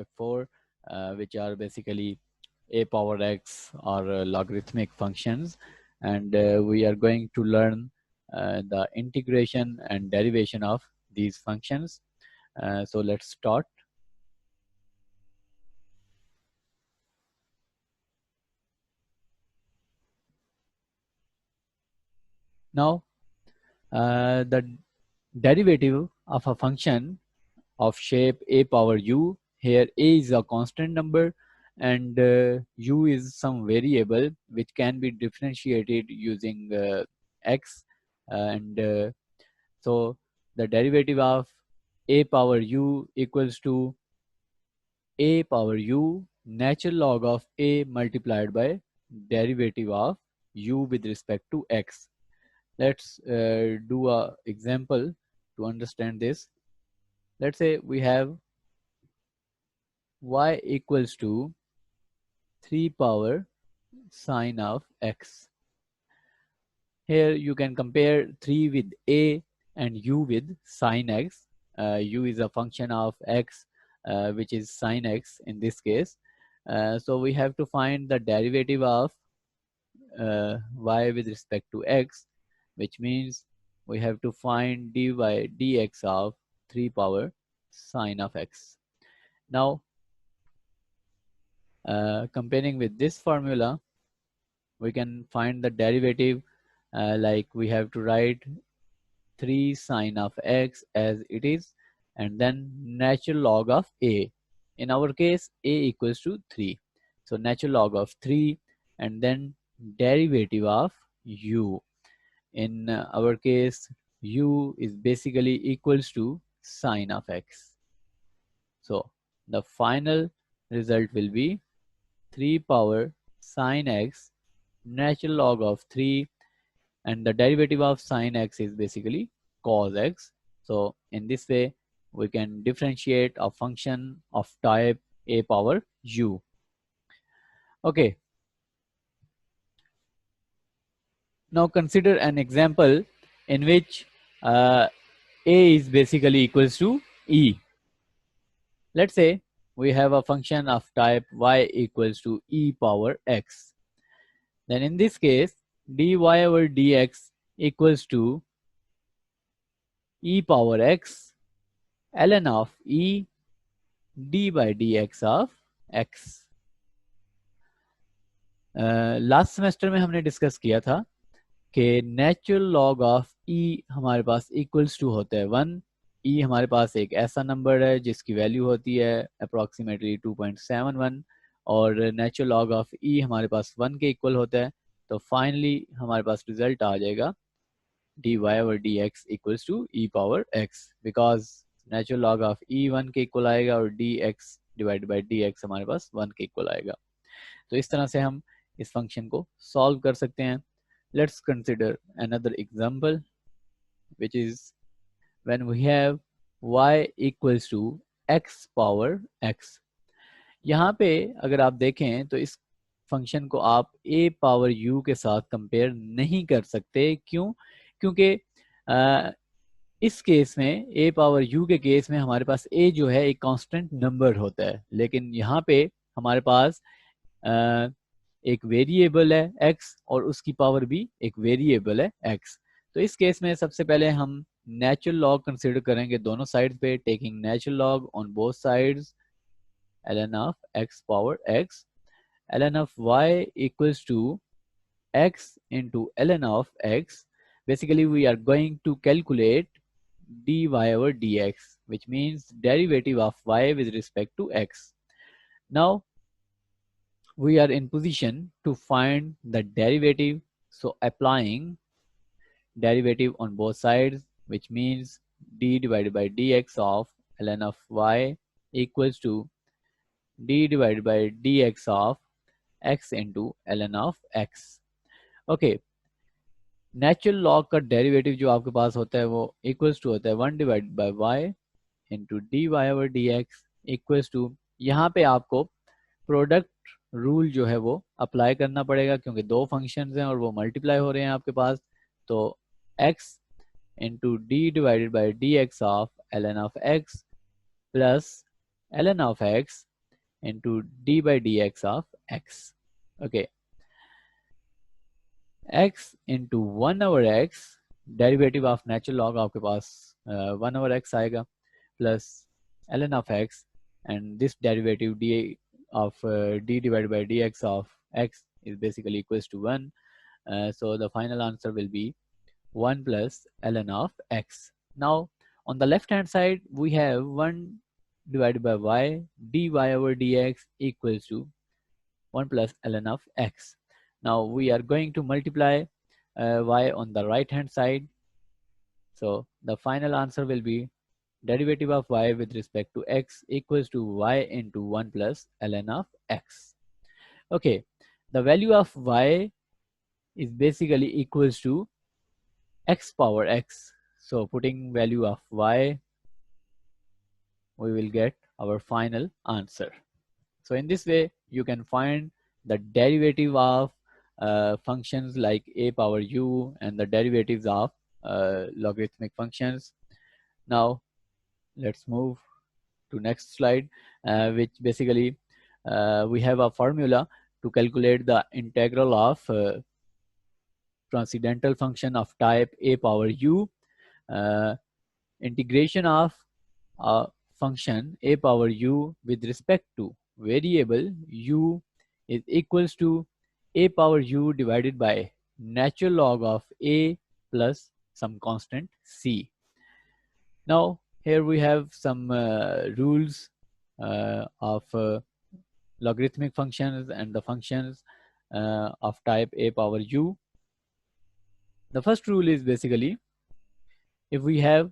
before, which are basically a power x or logarithmic functions, and we are going to learn the integration and derivation of these functions. So let's start. Now the derivative of a function of shape a power u, here a is a constant number and u is some variable which can be differentiated using x, and so the derivative of a power u equals to a power u natural log of a multiplied by derivative of u with respect to x. Let's do a example to understand this. Let's say we have y equals to 3 power sine of x. Here you can compare 3 with a and u with sine x. U is a function of x, which is sine x in this case. So we have to find the derivative of y with respect to x, which means we have to find dy dx of 3 power sine of x. Now comparing with this formula, we can find the derivative, like we have to write 3 sine of x as it is, and then natural log of a. In our case, a equals to 3. So natural log of 3 and then derivative of u. In our case, u is basically equals to sine of x. So the final result will be 3 power sine x natural log of 3, and the derivative of sine x is basically cos x. So in this way we can differentiate a function of type a power u. Okay, now consider an example in which a is basically equals to e. Let's say we have a function of type y equals to e power x. Then in this case, dy over dx equals to e power x ln of e d by dx of x. Last semester में हमने discuss किया था कि natural log of ई हमारे पास equals to होता है 1. ई हमारे पास एक ऐसा नंबर है जिसकी वैल्यू होती है अप्रॉक्सीमेटली 2.71, और नेचुरल लॉग ऑफ ई हमारे पास 1 के इक्वल होता है. तो फाइनली हमारे पास रिजल्ट आ जाएगा dy over dx equals to e power x, because natural log of e 1 के इक्वल आएगा और dx डिवाइड बाई dx हमारे पास 1 के इक्वल आएगा. तो इस तरह से हम इस फंक्शन को सॉल्व कर सकते हैं. Let's consider another example, which is when we have y equals to x power x. यहाँ पे अगर आप देखें तो इस फंक्शन को आप a पावर u के साथ कंपेयर नहीं कर सकते. क्यों? क्योंकि इस केस में a पावर u के केस में हमारे पास a जो है एक कांस्टेंट नंबर होता है, लेकिन यहाँ पे हमारे पास एक वेरिएबल है x और उसकी पावर भी एक वेरिएबल है x. तो इस केस में सबसे पहले हम नेचुरल लॉग कंसीडर करेंगे दोनों साइड पे, taking natural log on both sides ln of x power x. ln of y equals to x into ln of x. Basically we are going to calculate dy over dx, which means derivative of y with respect to x. Now we are in position to find the derivative, so applying derivative on both sides, which means d divided by dx of ln of y equals to d divided by dx of x into ln of x. Okay, natural log का derivative जो आपके पास होता है वो equals to होता है 1 divide by y into d y over d x equals to, यहाँ पे आपको प्रोडक्ट रूल जो है वो अप्लाई करना पड़ेगा क्योंकि दो फंक्शंस हैं और वो मल्टीप्लाई हो रहे हैं आपके पास. तो x into D divided by d x of ln of x plus ln of x into d by dx of x. Okay, x into 1 over x, derivative of natural log आपके पास 1 over x आएगा plus ln of x, and this derivative d of d divided by dx of x is basically equals to 1. So the final answer will be 1 plus ln of x. Now on the left hand side we have 1 divided by y, dy over dx equals to 1 plus ln of x. Now we are going to multiply y on the right hand side. So the final answer will be derivative of y with respect to x equals to y into 1 plus ln of x. Okay, the value of y is basically equals to x power x. So putting value of y, we will get our final answer. So in this way, you can find the derivative of functions like a power u and the derivatives of logarithmic functions. Now let's move to next slide, which basically we have a formula to calculate the integral of transcendental function of type a power u. Integration of a function a power u with respect to variable u is equals to a power u divided by natural log of a plus some constant c. Now here we have some rules of logarithmic functions and the functions of type a power u. The first rule is basically if we have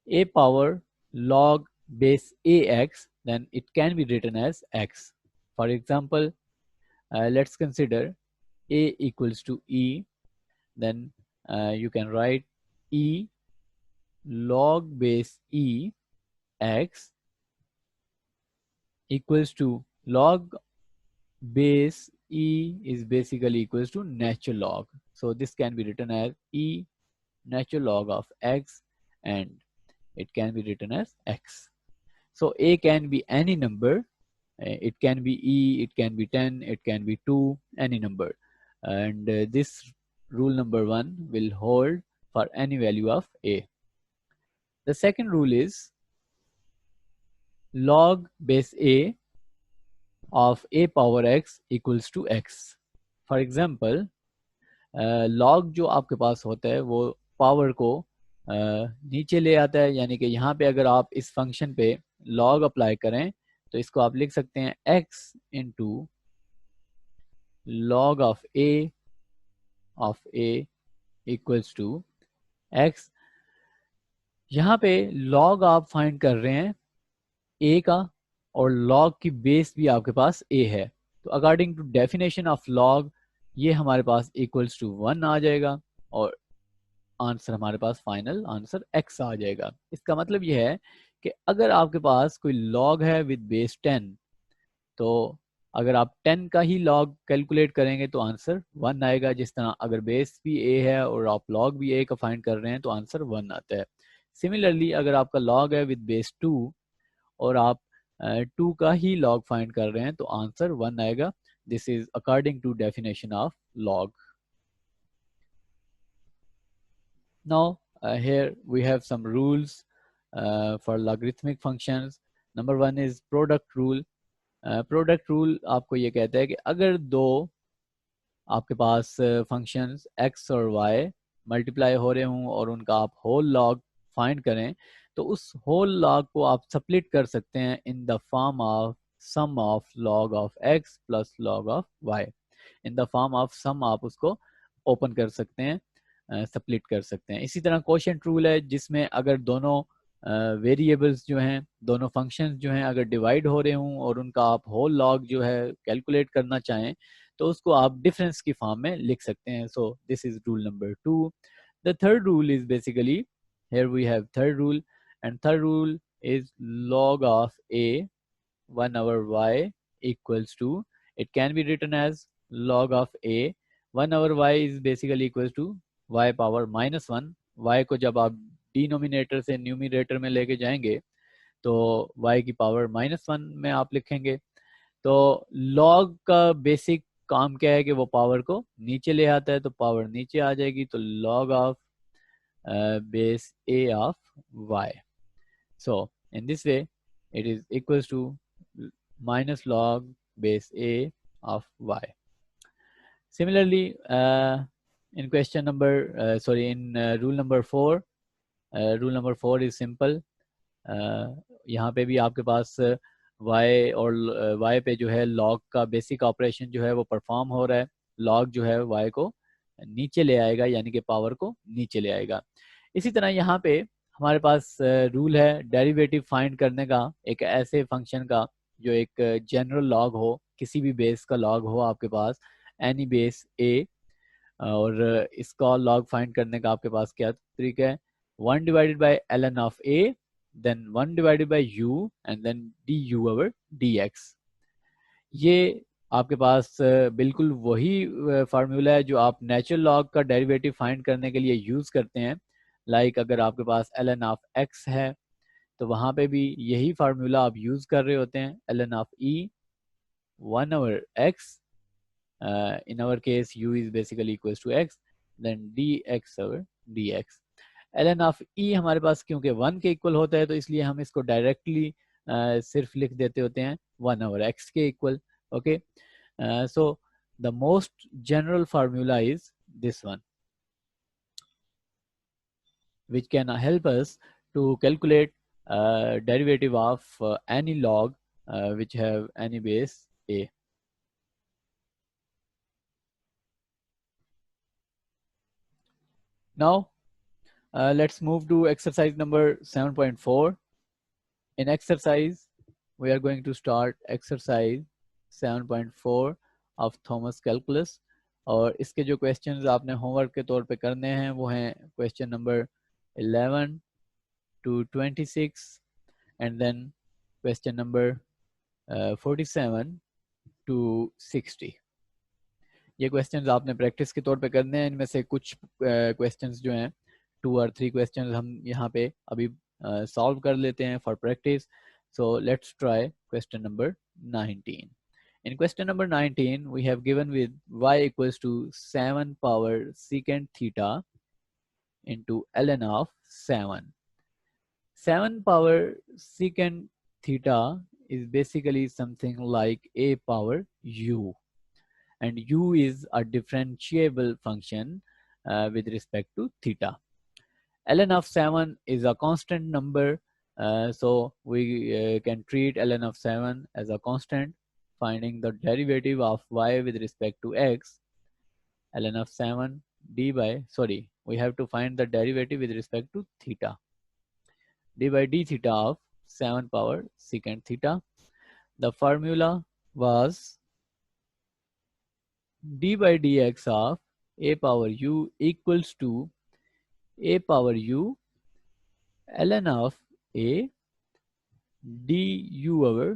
a power log base ax, then it can be written as x. For example, let's consider a equals to e, then you can write e log base e x equals to log base e is basically equals to natural log. So this can be written as e natural log of x, and it can be written as x. So a can be any number. It can be e, it can be 10, it can be 2, any number. And this rule number 1 will hold for any value of a. The second rule is log base a of a power x equals to x. For example, log जो आपके पास होता है वो power को नीचे ले आता है, यानी कि यहाँ पे अगर आप इस फंक्शन पे log अप्लाई करें तो इसको आप लिख सकते हैं x into log of a equals to x. यहाँ पे log आप फाइंड कर रहे हैं a का, और log की बेस भी आपके पास a है, तो according to definition of log ये हमारे पास इक्वल्स टू 1 आ जाएगा और आंसर हमारे पास फाइनल आंसर x आ जाएगा. इसका मतलब ये है कि अगर आपके पास कोई log है विद बेस 10, तो अगर आप 10 का ही log कैलकुलेट करेंगे तो आंसर 1 आएगा. जिस तरह अगर बेस भी a है और आप log भी a का फाइंड कर रहे हैं तो आंसर 1 आता है. सिमिलरली अगर आपका log है विद बेस 2 और आप 2 का ही log फाइंड कर रहे हैं तो आंसर 1 आएगा. This is according to definition of log. Now here we have some rules for logarithmic functions. Number 1 is product rule. Product rule आपको ये कहता है कि अगर दो आपके पास फंक्शंस x और y मल्टीप्लाई हो रहे हों और उनका आप होल लॉग फाइंड करें तो उस होल लॉग को आप स्प्लिट कर सकते हैं in the form of sum of log of x plus log of y. In the form of sum आप उसको ओपन कर सकते हैं, स्प्लिट कर सकते हैं. इसी तरह कोशेंट रूल है जिसमें अगर दोनों वेरिएबल्स जो हैं, दोनों फंक्शंस जो हैं अगर डिवाइड हो रहे हों और उनका आप होल लॉग जो है कैलकुलेट करना चाहें तो उसको आप डिफरेंस की फॉर्म में लिख सकते हैं. So this is rule number 2. The third rule is basically, here we have third rule, and third rule is log of a 1 over y equals to, it can be written as log of a 1 over y is basically equals to y power -1. y को जब आप denominator से numerator में लेके जाएंगे तो y की power -1 में आप लिखेंगे. तो log का बेसिक काम क्या है कि वो पावर को नीचे ले आता है, तो पावर नीचे आ जाएगी, तो log of base a of y. So in this way it is equals to minus log base a of y. Similarly, in question number in rule number 4, rule number 4 is simple. यहाँ पे भी आपके पास y और y पे जो है log का basic operation जो है वो परफॉर्म हो रहा है. log जो है y को नीचे ले आएगा, यानी कि पावर को नीचे ले आएगा. इसी तरह यहाँ पे हमारे पास रूल है डेरिवेटिव फाइंड करने का, एक ऐसे फंक्शन का जो एक जनरल लॉग हो, किसी भी बेस का लॉग हो आपके पास, एनी बेस ए, और इसका लॉग फाइंड करने का आपके पास क्या तरीका है, 1 divided by ln of a, then 1 divided by u and then du over dx. ये आपके पास बिल्कुल वही फार्मूला है जो आप नेचुरल लॉग का डेरिवेटिव फाइंड करने के लिए यूज़ करते हैं. लाइक अगर आपके पास ln ऑफ x है तो वहाँ पे भी यही फार्मूला आप यूज़ कर रहे होते हैं, ln of e 1 over x, in our case u is basically equals to x, then dx over dx. ln of e हमारे पास क्योंकि 1 के इक्वल होता है तो इसलिए हम इसको डायरेक्टली सिर्फ लिख देते होते हैं 1 ओवर x के equal. Okay, so the most general formula is this one, which can help us to calculate derivative of any log which have any base a. Now let's move to exercise number 7.4. In exercise we are going to start exercise 7.4 of Thomas calculus, और इसके जो questions आपने homework के तौर पे करने हैं वो हैं question number 11 to 26 and then question number 47 to 60. ये क्वेश्चंस आपने प्रैक्टिस के तौर पे करने हैं. इनमें से कुछ क्वेश्चंस जो हैं 2 और 3 क्वेश्चंस हम यहाँ पे अभी सॉल्व कर लेते हैं for practice. So let's try question number 19. In question number 19, we have given with y equals to 7 power secant theta into ln of 7. 7 power secant theta is basically something like a power u, and u is a differentiable function with respect to theta. ln of 7 is a constant number, so we can treat ln of 7 as a constant. Finding the derivative of y with respect to x, ln of 7 d by, we have to find the derivative with respect to theta, d by d theta of 7 power secant theta. The formula was d by dx of a power u equals to a power u ln of a du over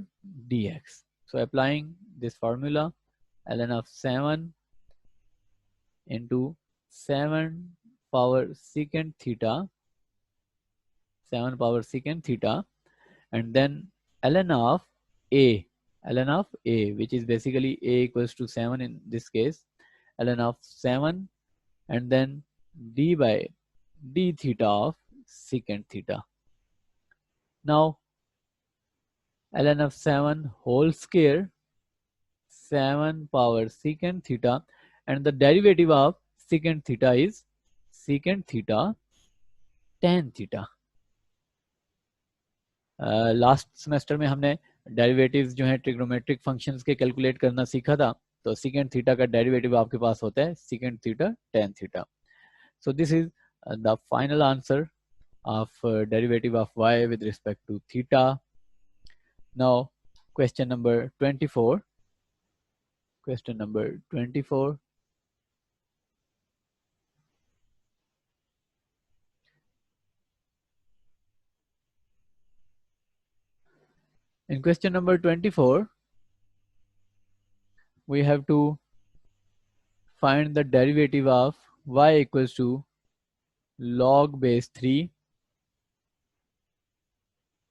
dx. So applying this formula, ln of 7 into 7 power secant theta, 7 power secant theta, and then ln of a, which is basically a equals to 7 in this case, ln of 7 and then d by d theta of secant theta. Now ln of 7 whole square, 7 power secant theta, and the derivative of secant theta is secant theta tan theta. Last semester में हमने derivatives जो हैं trigonometric functions के calculate करना सीखा था. तो secant theta का डेरिवेटिव आपके पास होता है secant theta tan theta. So this is the final answer of derivative of y with respect to theta. Now question number 24. Question number 24. In question number 24, we have to find the derivative of y equals to log base 3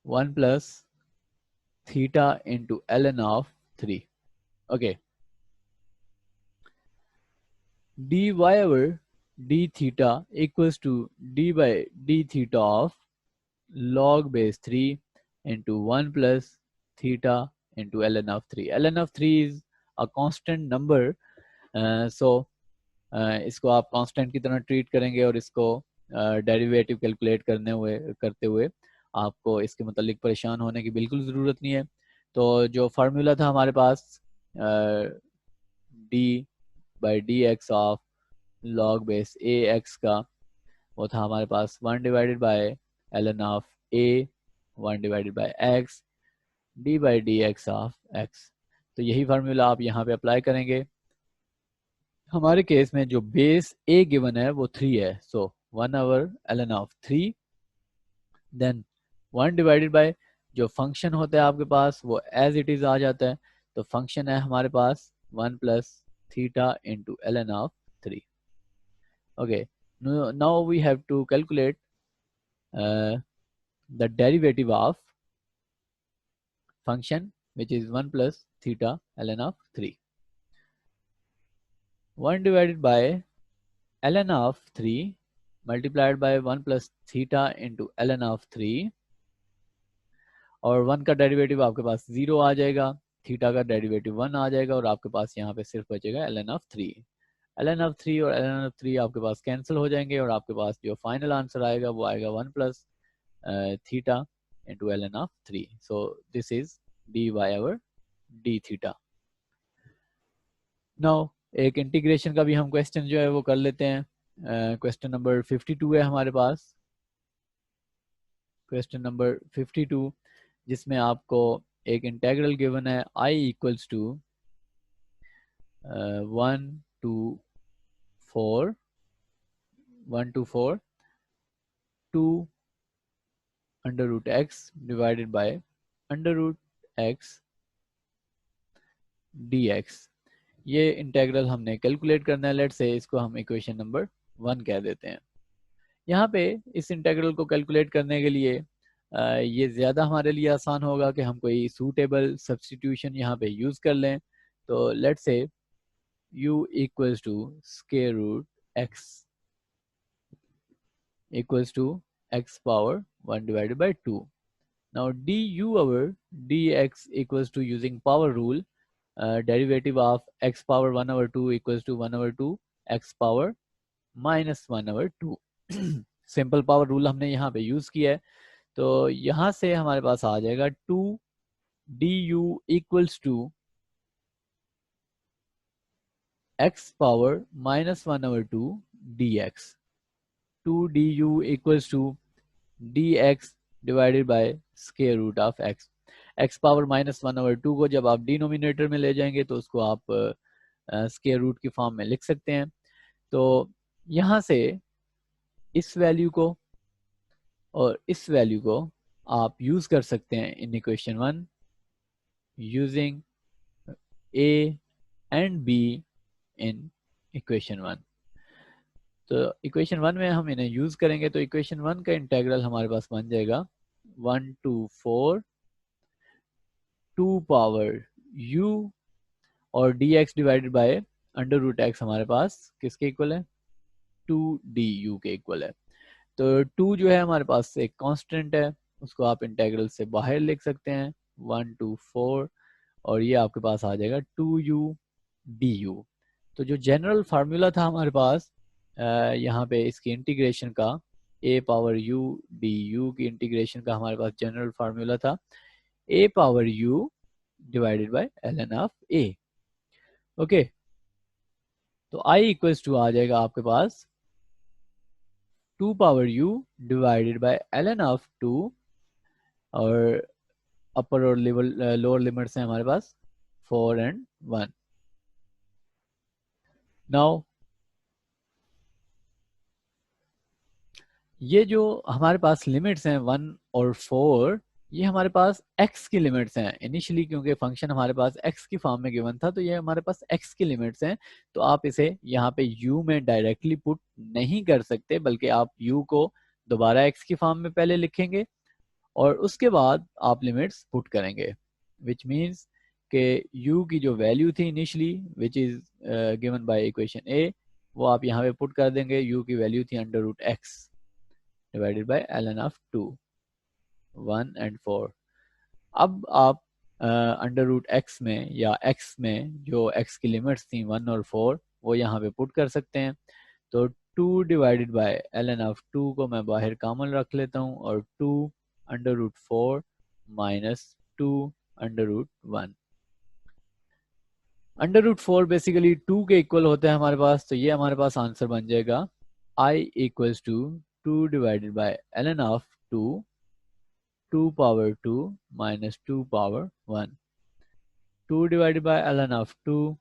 1 plus theta into ln of 3. Okay. dy over d theta equals to d by d theta of log base 3 into 1 plus theta into ln of 3. ln of 3 is a constant number, so इसको आप constant की तरह treat करेंगे और इसको derivative calculate करते हुए आपको इसके मतलब परेशान होने की बिल्कुल ज़रूरत नहीं है। तो जो फार्मूला था हमारे पास d by d x of log base a x का, वो था हमारे पास 1 divided by l n of a 1 divided by x d by d x of x. तो यही फार्मूला आप यहाँ पे अप्लाई करेंगे। हमारे केस में जो बेस ए गिवन है वो 3 है, so 1 over ln of 3 then 1 divided by जो फंक्शन होता है आपके पास वो एज इट इज आ जाता है। तो फंक्शन है हमारे पास 1 plus theta into ln of 3। Okay, now we have to calculate the derivative of function which is 1 plus theta ln of 3. 1 divided by ln of 3 multiplied by 1 plus theta into ln of 3, और 1 का derivative आपके पास 0 आ जाएगा, theta का derivative 1 आ जाएगा और आपके पास यहाँ पे सिर्फ बचेगा ln of 3। ln of 3 और ln of 3 आपके पास कैंसिल हो जाएंगे और आपके पास जो फाइनल आंसर आएगा वो आएगा 1 plus theta into ln of 3। So this is dy over d theta. Now एक इंटीग्रेशन का भी हम क्वेश्चन जो है वो कर लेते हैं। क्वेश्चन नंबर 52 है हमारे पास, क्वेश्चन नंबर 52, जिसमें आपको एक इंटेग्रल गिवन है I equals to 1 to 4 2 under root x divided by under root x dx। ये इंटेग्रल हमने कैलकुलेट करना है। लेट से इसको हम इक्वेशन नंबर 1 कह देते हैं। यहाँ पे इस इंटेग्रल को कैलकुलेट करने के लिए ये ज़्यादा हमारे लिए आसान होगा कि हम कोई सूटेबल सब्स्टिट्यूशन यहाँ पे यूज़ कर लें। तो let say u equals to square root x equals to x power 1 divided by 2। Now du over dx equals to using power rule, derivative of x power 1 over 2 equals to 1 over 2 x power minus 1 over 2। Simple power rule हमने यहाँ पे use किया है। तो यहाँ से हमारे पास आ जाएगा 2 du equals to x power minus 1 over 2 dx। 2 du equals to dx divided by square root of x। x power minus 1 over 2 को जब आप डिनोमिनेटर में ले जाएंगे तो उसको आप स्क्वायर रूट की फॉर्म में लिख सकते हैं। तो यहाँ से इस वैल्यू को और इस वैल्यू को आप यूज कर सकते हैं in equation 1 using a and b in equation 1। तो इक्वेशन 1 में हम इन्हें यूज करेंगे। तो इक्वेशन 1 का इंटेग्रल हमारे पास बन जाएगा 1 to 4 2 पावर u और dx divided by under root x हमारे पास किसके इक्वल है 2 du के इक्वल है। तो 2 जो है हमारे पास एक कांस्टेंट है, उसको आप इंटेग्रल से बाहर लिख सकते हैं 1 to 4 और ये आपके पास आ जाएगा 2u du। तो जो जनरल फार्मूला था हमारे पास यहाँ पे इसकी इंटीग्रेशन का a पावर u du की इंटीग्रेशन का हमारे पास जनरल फार्मूला था a power u divided by ln of a। Okay, तो i इक्वल्स टू आ जाएगा आपके पास 2 power u divided by ln of 2 और अपर और लोअर लिमिट्स हैं हमारे पास 4 and 1। नाउ ये जो हमारे पास लिमिट्स हैं 1 और 4, ये हमारे पास x की लिमिट्स हैं इनिशियली, क्योंकि फंक्शन हमारे पास x की फॉर्म में गिवन था, तो ये हमारे पास x की लिमिट्स हैं। तो आप इसे यहाँ पे u में डायरेक्टली पुट नहीं कर सकते, बल्कि आप u को दोबारा x की फॉर्म में पहले लिखेंगे और उसके बाद आप लिमिट्स पुट करेंगे, विच मीन्स कि u की जो वैल्यू थी initially which is given by equation A, वो आप यहाँ पे पुट कर देंगे। u की वैल्यू थी under root x divided by ln of 2, 1 and 4। अब आप अंडर रूट एक्स में या एक्स में जो एक्स की लिमिट्स थी 1 और 4 वो यहाँ पे पुट कर सकते हैं। तो 2 डिवाइडेड बाय ln ऑफ 2 को मैं बाहर कॉमन रख लेता हूँ और 2 under root 4 minus 2 under root 1। Under root 4 basically 2 के इक्वल होता है हमारे पास, तो ये हमारे पास आंसर बन जाएगा I equals to 2 divided by ln of 2 power 2 minus 2 power 1। 2 divided by ln of 2,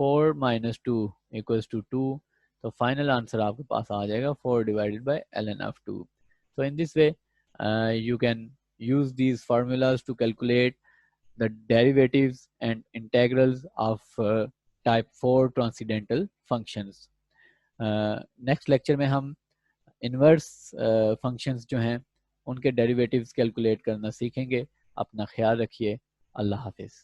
4 minus 2 equals to 2। तो फाइनल आंसर आपके पास आ जाएगा 4 divided by ln of 2। So in this way you can use these formulas to calculate the derivatives and integrals of type 4 transcendental functions। Next lecture में हम inverse functions जो हैं उनके डेरिवेटिव्स कैलकुलेट करना सीखेंगे। अपना ख्याल रखिए। अल्लाह हाफिज़।